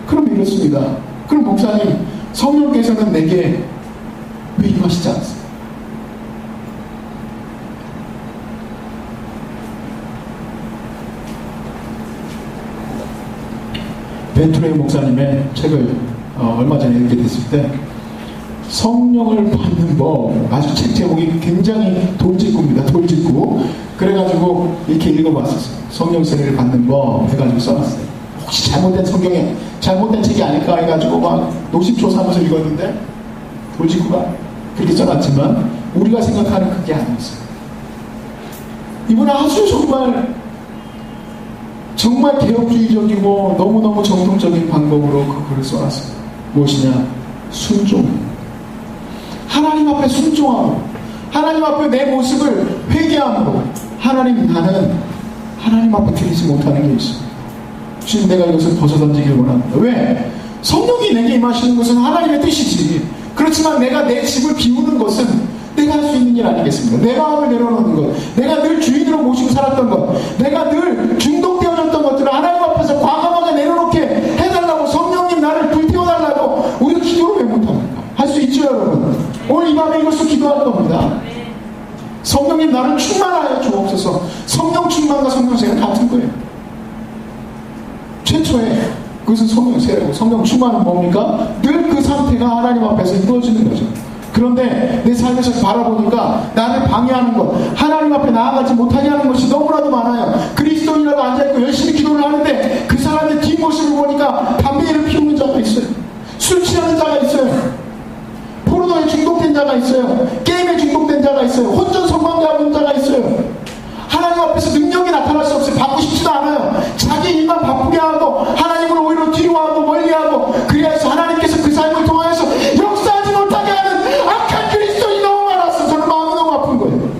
그럼 이렇습니다. 그럼 목사님, 성령께서는 내게 왜 임하시지 않았어요? 벤투레이 목사님의 책을 얼마 전에 읽게 됐을 때 성령을 받는 법, 아주 책 제목이 굉장히 돌직구입니다. 돌직구. 그래가지고 이렇게 읽어봤었어요. 성령 세례를 받는 법 해가지고 써놨어요. 혹시 잘못된 성경에 잘못된 책이 아닐까 해가지고 막 노심초사하면서 읽었는데 돌직구가 그렇게 써놨지만 우리가 생각하는 그게 아니었어요. 이분은 아주 정말 개혁주의적이고 너무너무 정통적인 방법으로 그 글을 써놨어요. 무엇이냐? 순종. 하나님 앞에 순종하고 하나님 앞에 내 모습을 회개함으로 나는 하나님 앞에 드리지 못하는 게 있어요. 지금 내가 이것을 벗어던지기를 원합니다. 왜? 성령이 내게 임하시는 것은 하나님의 뜻이지. 그렇지만 내가 내 집을 비우는 것은 내가 할 수 있는 일 아니겠습니까? 내 마음을 내려놓는 것, 내가 늘 주인으로 모시고 살았던 것, 내가 늘 중독되어졌던 것들을 하나님 앞에서 과감하게 내려놓게 해달라고 성령님 나를 불태워달라고 우리가 기도를 왜 못합니까? 할 수 있죠 여러분. 오늘 이 밤에 이것을 기도할 겁니다. 성령님 나를 충만하여 주옵소서. 성령 충만과 성령 세례는 같은 거예요. 최초에 그것은 성령 세례고 성령 충만은 뭡니까? 늘 그 상태가 하나님 앞에서 이루어지는 거죠. 그런데 내 삶에서 바라보니까 나를 방해하는 것, 하나님 앞에 나아가지 못하게 하는 것이 너무나도 많아요. 그리스도인이라고 앉아있고 열심히 기도를 하는데 그 사람의 뒷모습을 보니까 담배를 피우는 자가 있어요. 술 취하는 자가 있어요. 포르노에 중독된 자가 있어요. 게임에 중독된 자가 있어요. 혼전 성관계하는 자가 있어요. 하나님 앞에서 능력이 나타날 수 없어요. 받고 싶지도 않아요. 자기 일만 바쁘게 하고 하나님을 오히려 뒤로하고 멀리하고 그래서 하나님께서 그 삶을 통하여서 역사하지 못하게 하는 악한 그리스도인이 너무 많았어. 저는 마음이 너무 아픈 거예요.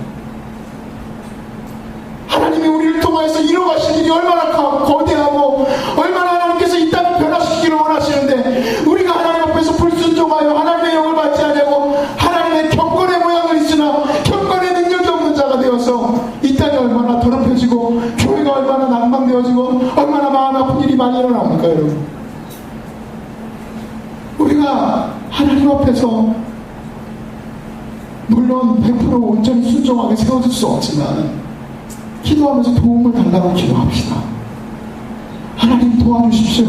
하나님이 우리를 통하여서 이뤄가실 일이 얼마나 거대하고 얼마나 하나님께서 이 땅을 변화시키기를 원하시는데 우리가 하나님 앞에서 불순종하여 하나님의 영을 받지 않냐고 하나님의 경건의 모양을 있으나 경건의 능력이 없는 자가 되어서 이 땅이 얼마나 더럽혀지고 교회가 얼마나 낭망되어지고 얼마나 마음 아픈 일이 많이 일어납니까 여러분. 우리가 하나님 앞에서 물론 100% 온전히 순종하게 세워질 수 없지만 기도하면서 도움을 달라고 기도합시다. 하나님 도와주십시오.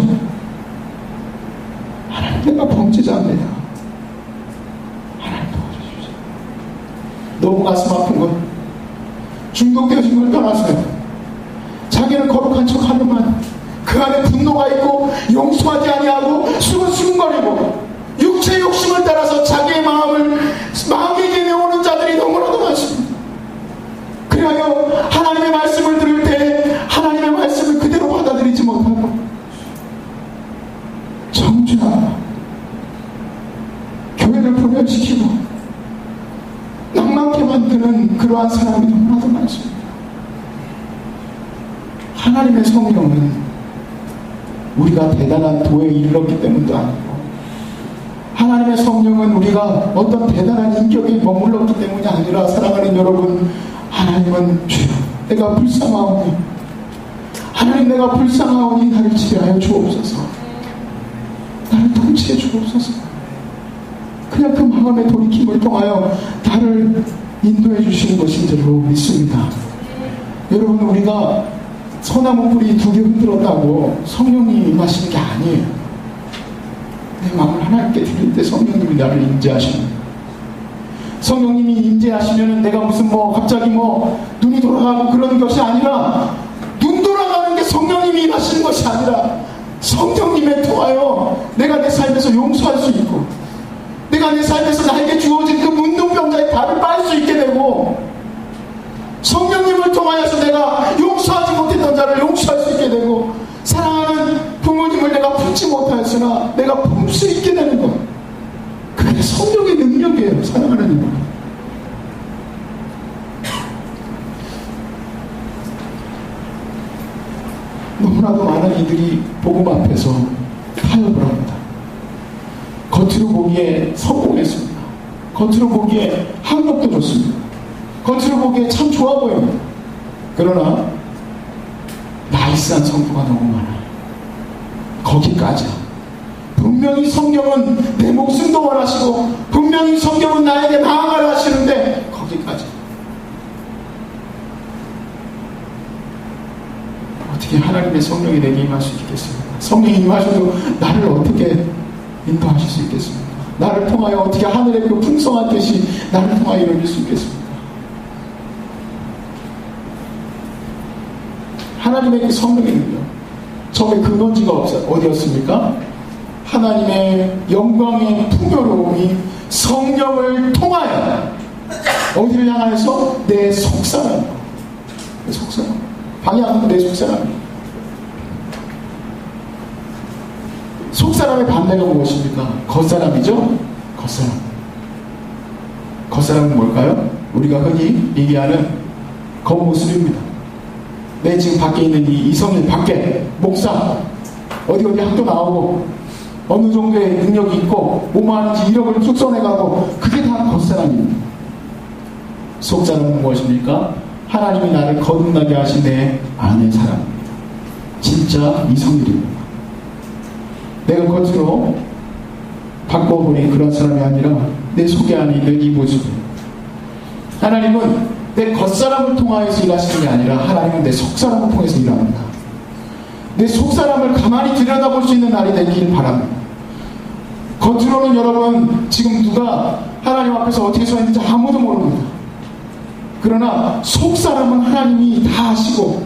하나님 내가 범죄자입니다. 하나님 도와주십시오. 너무 가슴 아픈 것 중독되어진 걸 떠나서요. 자기는 거룩한 척하려만 그 안에 분노가 있고 용서하지 아니하고 수근수근거리고 육체의 욕심을 따라서 자기의 마음에게 내오는 자들이 너무나도 많습니다. 그래요 하나님의 말씀을 들을 때 하나님의 말씀을 그대로 받아들이지 못하고 정죄하고 교회를 분열시키고 낭만케 만드는 그러한 사람이 너무나도 많습니다. 하나님의 성령은 우리가 대단한 도에 이르렀기 때문도 아니고 하나님의 성령은 우리가 어떤 대단한 인격에 머물렀기 때문이 아니라 사랑하는 여러분 하나님은 주여 내가 불쌍하오니 하나님 내가 불쌍하오니 나를 지혜하여 주옵소서. 나를 통치해 주옵소서. 그냥 그 마음의 돌이킴을 통하여 나를 인도해 주시는 것인 줄로 믿습니다. 여러분, 우리가 소나무 뿌리 2개 흔들었다고 성령님이 임하시는 게 아니에요. 내 마음을 하나님께 드릴 때 성령님이 나를 임재하십니다. 성령님이 임재하시면 내가 무슨 갑자기 눈이 돌아가고 그러는 것이 아니라, 눈 돌아가는 게 성령님이 임하시는 것이 아니라 성령님에 통하여 내가 내 삶에서 용서할 수 있고, 내가 내 삶에서 나에게 주어진 그 문둥병자의 발을 빨 수 있게 되고, 성령님을 통하여서 내가 용서하지 못했던 자를 용서할 수 있게 되고, 사랑하는 부모님을 내가 품지 못하였으나 내가 품 수 있게 되는 것, 그게 성령의 능력이에요. 사랑하는 여러분, 너무나도 많은 이들이 복음 앞에서 타협을 합니다. 겉으로 보기에 성공했습니다. 겉으로 보기에 한국도 좋습니다. 겉으로 보기에 참 좋아 보입니다. 그러나 나이스한 성부가 너무 많아요. 거기까지야. 분명히 성경은 내 목숨도 원하시고, 분명히 성경은 나에게 나아가라 하시는데 거기까지. 어떻게 하나님의 성령이 내게 임할 수 있겠습니까? 성령이 임하셔도 나를 어떻게 인도하실 수 있겠습니까? 나를 통하여 어떻게 하늘의 그 풍성한 뜻이 나를 통하여 이루어질 수 있겠습니까? 하나님의 그 성령의 능력, 처음에 근원지가 어디였습니까? 하나님의 영광의 풍요로움이 성령을 통하여 어디를 향하여서? 내 속사람, 내 속사람, 방향은 내 속사람이에요. 속사람의 반대가 무엇입니까? 겉사람이죠? 겉사람. 겉사람은 뭘까요? 우리가 흔히 얘기하는 겉모습입니다. 내 지금 밖에 있는 이 이성일 밖에 목사 어디 학교 나오고 어느 정도의 능력이 있고 뭐뭐 하는지 이력을 쭉 써내가고, 그게 다 겉사람입니다. 속사람은 무엇입니까? 하나님이 나를 거듭나게 하신 내 안의 사람입니다. 진짜 이성일입니다. 내가 겉으로 바꿔보니 그런 사람이 아니라 내 속에 안에 있는 이 모습이에요. 하나님은 내 겉사람을 통하여서 일하시는 게 아니라 하나님은 내 속사람을 통해서 일합니다. 내 속사람을 가만히 들여다볼 수 있는 날이 되길 바랍니다. 겉으로는 여러분 지금 누가 하나님 앞에서 어떻게 서 있는지 아무도 모릅니다. 그러나 속사람은 하나님이 다 아시고,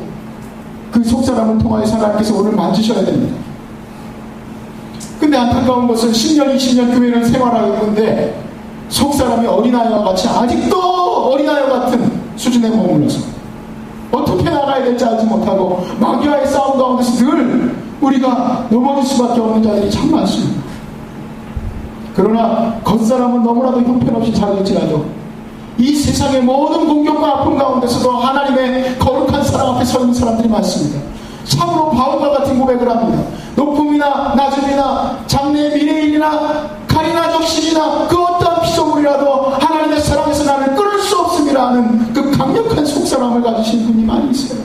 그 속사람을 통하여서 하나님께서 오늘 만지셔야 됩니다. 근데 안타까운 것은 10년, 20년 교회를 생활하고 있는데 속사람이 어린아이와 같이 아직도 어린아이와 같은 수준에 머물러서 어떻게 나가야 될지 알지 못하고 마귀와의 싸움 가운데서 늘 우리가 넘어질 수밖에 없는 자들이 참 많습니다. 그러나 겉사람은 너무나도 형편없이 작을지라도 이 세상의 모든 공격과 아픔 가운데서도 하나님의 거룩한 사랑 앞에 서 있는 사람들이 많습니다. 참으로 바울과 같은 고백을 합니다. 높음이나 낮음이나 장래 미래일이나 가리나적 시기나 그 어떠한 피조물이라도 하나님의 사랑에서 나를 끊을 수 없음이라 하는 그 강력한 속사람을 가지신 분이 많이 있어요.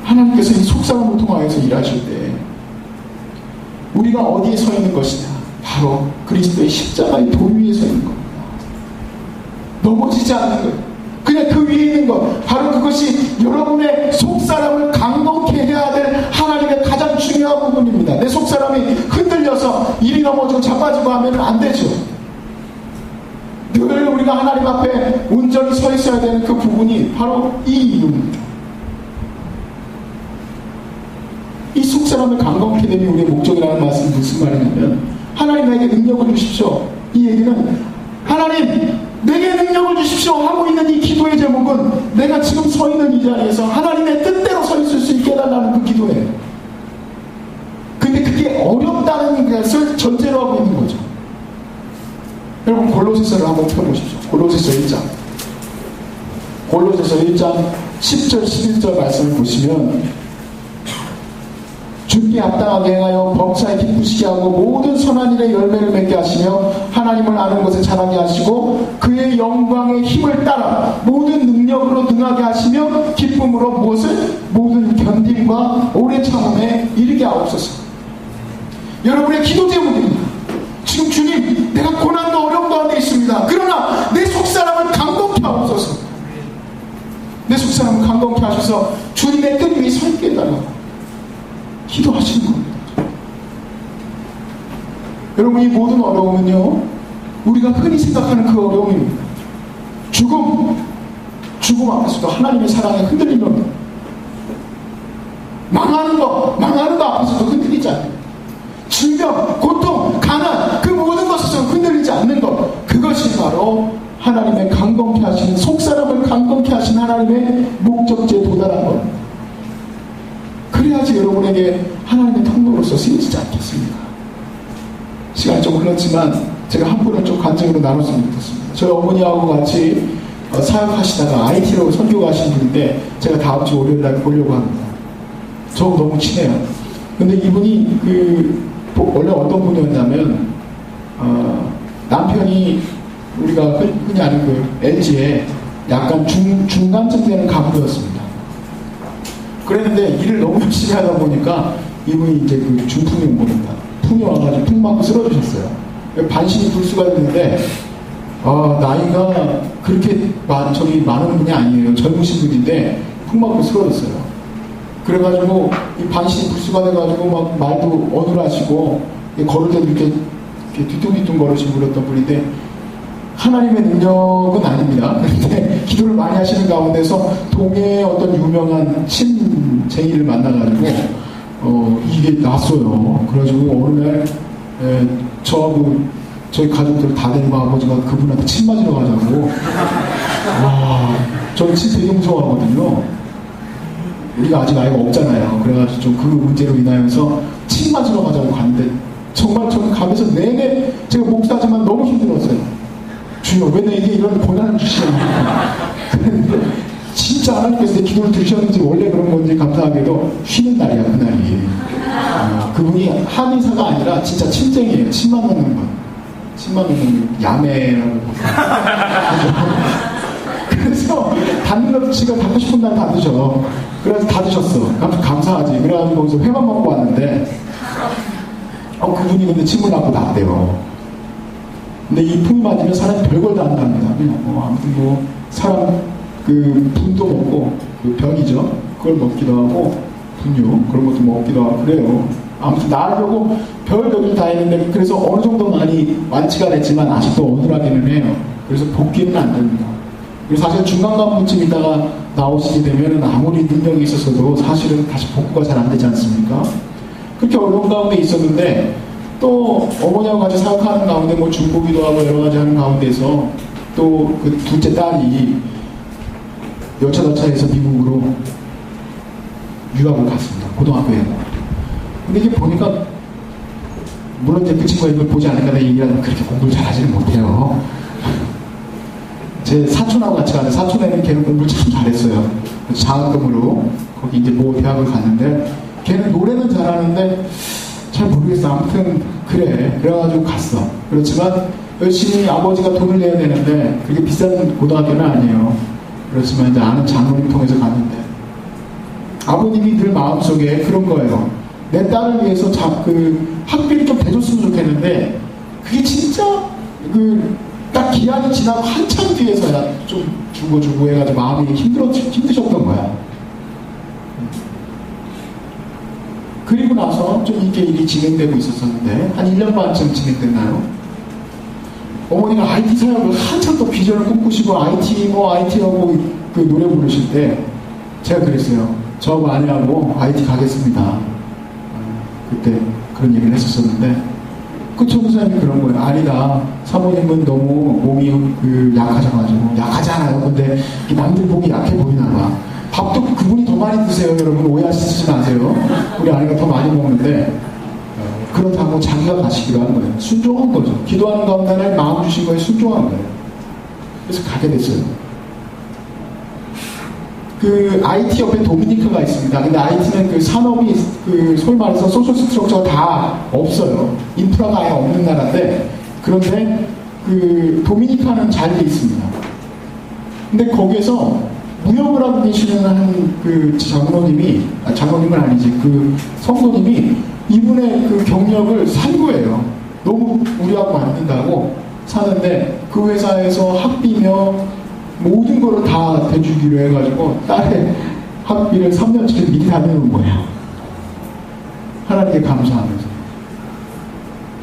하나님께서 이 속사람을 통하여서 일하실 때 우리가 어디에 서 있는 것이냐? 바로 그리스도의 십자가의 돌 위에 서 있는 겁니다. 넘어지지 않는 것, 그냥 그 위에 있는 것, 바로 그것이 여러분의 속사람을 강건케 해야 될 하나님의 가장 중요한 부분입니다. 내 속사람이 흔들려서 이리 넘어지고 자빠지고 하면 안 되죠. 늘 우리가 하나님 앞에 온전히 서 있어야 되는 그 부분이 바로 이 이유입니다. 이 속사람을 강건케 되는 우리의 목적이라는 말씀은 무슨 말이냐면, 하나님 나에게 능력을 주십시오. 이 얘기는 하나님 내게 능력을 주십시오 하고 있는 이 기도의 제목은 내가 지금 서 있는 이 자리에서 하나님의 뜻대로 서 있을 수 있게 해달라는 그 기도예요. 근데 그게 어렵다는 것을 전제로 하고 있는 거죠. 여러분 골로새서를 한번 펴보십시오. 골로새서 1장, 골로새서 1장 10절 11절 말씀을 보시면, 주께 합당하게 행하여 범사에 기쁘시게 하고 모든 선한 일에 열매를 맺게 하시며 하나님을 아는 것에 자라게 하시고 그의 영광의 힘을 따라 모든 능력으로 능하게 하시며 기쁨으로 무엇을? 모든 견딤과 오래 참음에 이르게 하옵소서. 여러분의 기도 제목입니다. 내 속사람을 강건케 하셔서 주님의 뜻 위에 서 있게 해달라고 기도하시는 겁니다. 여러분, 이 모든 어려움은요, 우리가 흔히 생각하는 그 어려움입니다. 죽음 앞에서도 하나님의 사랑에 흔들리는, 망하는 거 앞에서도 흔들리지 않는, 질병, 고통, 가난, 그 모든 것에서 흔들리지 않는 것, 그것이 바로 하나님의 강건케 하시는, 속사람을 강건케 하신 하나님의 목적지에 도달한 것. 그래야지 여러분에게 하나님의 통로로서 쓰여지지 않겠습니까? 시간이 좀 흘렀지만 제가 한 분을 좀 간증으로 나눴으면 좋겠습니다. 저희 어머니하고 같이 사역하시다가 IT로 선교 가신 분인데, 제가 다음 주 월요일날 보려고 합니다. 저하고 너무 친해요. 근데 이분이 원래 어떤 분이었냐면, 남편이 우리가 흔히 아는 LG에 약간 중간쯤 되는 간부였습니다. 그랬는데 일을 너무 열심히 하다 보니까 이분이 이제 중풍이 온 겁니다. 풍이 와가지고 풍 맞고 쓰러지셨어요. 반신이 불수가 됐는데, 나이가 그렇게 많은 분이 아니에요. 젊으신 분인데 풍 맞고 쓰러졌어요. 그래가지고 이 반신이 불수가 돼가지고 막 말도 어눌하시고 걸을 때도 이렇게 뒤뚱뒤뚱 걸으시고 그랬던 분인데, 하나님의 능력은 아닙니다. 그런데 기도를 많이 하시는 가운데서 동해의 어떤 유명한 침쟁이를 만나가지고 이게 났어요. 그래가지고 어느 날 저하고 저희 가족들 다 데리고 아버지가 그분한테 침 맞으러 가자고. 저는 침 되게 무서워하거든요. 우리가 아직 아이가 없잖아요. 그래가지고 좀 그 문제로 인하여서 침 맞으러 가자고 갔는데, 정말 저는 가면서 내내 제가 목사지만 너무 힘들었어요. 주여, 왜 내게 이런 고난을 주시옵니까? 그런데 진짜 하나님께서 내 기도를 들으셨는지, 원래 그런 건지 감사하게도 쉬는 날이야, 그날이. 그분이 한의사가 아니라 진짜 침쟁이에요. 침만 넣는 거. 침만 넣는 야매라고 그래서 닫는 것도 지금 닫고 싶은 날 닫으셔. 그래서 닫으셨어. 감사하지. 그래가지고 거기서 회만 먹고 왔는데, 그분이 근데 침을 맞고 났대요. 근데 이 풍이 맞으면 사람이 별걸 다 한답니다. 아무튼 사람 분도 먹고, 병이죠. 그걸 먹기도 하고, 분유 그런 것도 먹기도 하고 그래요. 아무튼 나으려고 별별 다 했는데, 그래서 어느 정도 많이 완치가 됐지만 아직도 어눌하기는 해요. 그래서 복귀는 안 됩니다. 그리고 사실 중간간부쯤 있다가 나오시게 되면 아무리 능력이 있었어도 사실은 다시 복구가 잘 안 되지 않습니까? 그렇게 어려운 가운데 있었는데, 또 어머니하고 같이 사역하는 가운데 중보기도 하고 여러 가지 하는 가운데서 또 그 둘째 딸이 여차저차해서 미국으로 유학을 갔습니다. 고등학교에. 근데 이게 보니까, 물론 이제 그 친구가 이걸 보지 않으니까 내 얘기를 하면 그렇게 공부를 잘하지는 못해요. 제 사촌하고 같이 가는데, 사촌에는 걔는 공부를 참 잘했어요. 장학금으로 거기 이제 대학을 갔는데, 걔는 노래는 잘하는데 잘 모르겠어. 아무튼 그래가지고 갔어. 그렇지만 열심히 아버지가 돈을 내야 되는데, 그게 비싼 고등학교는 아니에요. 그렇지만 이제 아는 장로님 통해서 갔는데, 아버님이 늘 마음속에 그런 거예요. 내 딸을 위해서 학비를 좀 대줬으면 좋겠는데, 그게 진짜 딱 기한이 지나고 한참 뒤에서야 좀 주고 해가지고 마음이 힘드셨던 거야. 그리고 나서 좀 이렇게 일이 진행되고 있었었는데, 한 1년 반쯤 진행됐나요? 어머니가 IT 사역을 한참 또 비전을 꿈꾸시고 IT하고 노래 부르실 때 제가 그랬어요. 저하고 아내하고 IT 가겠습니다. 그때 그런 얘기를 했었었는데, 그 전도사님이 그런 거예요. 아니다. 사모님은 너무 몸이 약하셔가지고. 약하지 않아요. 근데 남들 보기 약해 보이나 봐. 밥도 그분이 더 많이 드세요. 여러분 오해하시지 마세요. 우리 아내가 더 많이 먹는데, 그렇다고 자기가 가시기로 한 거예요. 순종한 거죠. 기도하는 가운데 마음 주신 거에 순종한 거예요. 그래서 가게 됐어요. IT 옆에 도미니카가 있습니다. 근데 IT는 산업이 소위 말해서 소셜 스트럭처가 다 없어요. 인프라가 아예 없는 나라인데, 그런데 도미니카는 잘 돼 있습니다. 근데 거기에서 무역을 하고 계시는 장로님은 아니지, 성도님이 이분의 경력을 산 거예요. 너무 우리하고 맞는다고 사는데, 그 회사에서 학비며 모든 거를 다 대주기로 해가지고 딸의 학비를 3년치를 미리 다 내놓은 거예요. 하나님께 감사하면서.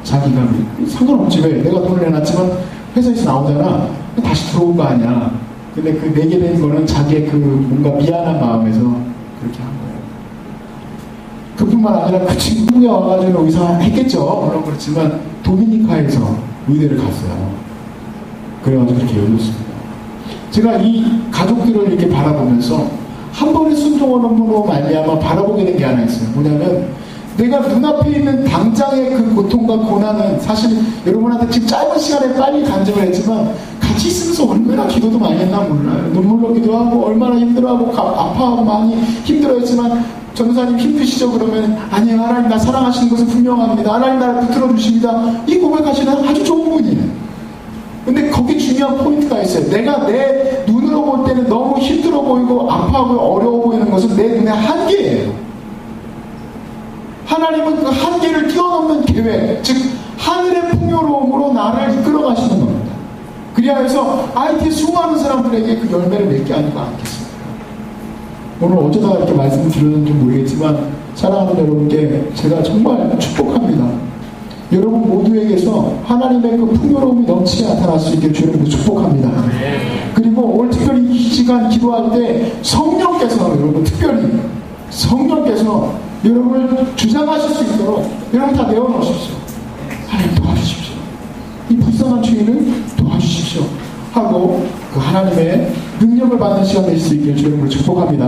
자기가 상관없지, 왜? 내가 돈을 내놨지만 회사에서 나오잖아. 다시 들어온 거 아니야. 근데 그 내게 된 거는 자기의 그 뭔가 미안한 마음에서 그렇게 한 거예요. 그뿐만 아니라 그 친구가 와가지고 의사 했겠죠. 물론 그렇지만 도미니카에서 의대를 갔어요. 그래가지고 그렇게 열렸습니다. 제가 이 가족들을 이렇게 바라보면서 한 번의 순종으로 말미암아 바라보게 된 게 하나 있어요. 뭐냐면 내가 눈앞에 있는 당장의 그 고통과 고난은 사실 여러분한테 지금 짧은 시간에 빨리 간증을 했지만 같이 있으면서 얼마나 기도도 많이 했나 몰라요. 눈물 나기도 하고 얼마나 힘들어하고 아파하고 많이 힘들어했지만 전도사님 힘드시죠? 그러면 아니에요. 하나님 나 사랑하시는 것은 분명합니다. 하나님 나를 붙들어 주십니다. 이 고백하시는 아주 좋은 분이에요. 근데 거기 중요한 포인트가 있어요. 내가 내 눈으로 볼 때는 너무 힘들어 보이고 아파하고 어려워 보이는 것은 내 눈의 한계예요. 하나님은 그 한계를 뛰어넘는 계획, 즉 하늘의 풍요로움으로 나를 이끌어 가시는 겁니다. 그래야 해서 IT 수많은 사람들에게 그 열매를 맺게 하는 거 않겠습니까? 오늘 어쩌다가 이렇게 말씀을 드렸는지 모르겠지만 사랑하는 여러분께 제가 정말 축복합니다. 여러분 모두에게서 하나님의 그 풍요로움이 넘치게 나타날 수 있게 주님을 축복합니다. 그리고 오늘 특별히 이 시간 기도할 때 성령께서 여러분 특별히 성령께서 여러분을 주장하실 수 있도록 여러분 다 내어놓으십시오. 하나님 도와주십시오. 이 불쌍한 주인을 도와주십시오. 하고 그 하나님의 능력을 받는 시간 될 수 있게 주님을 축복합니다.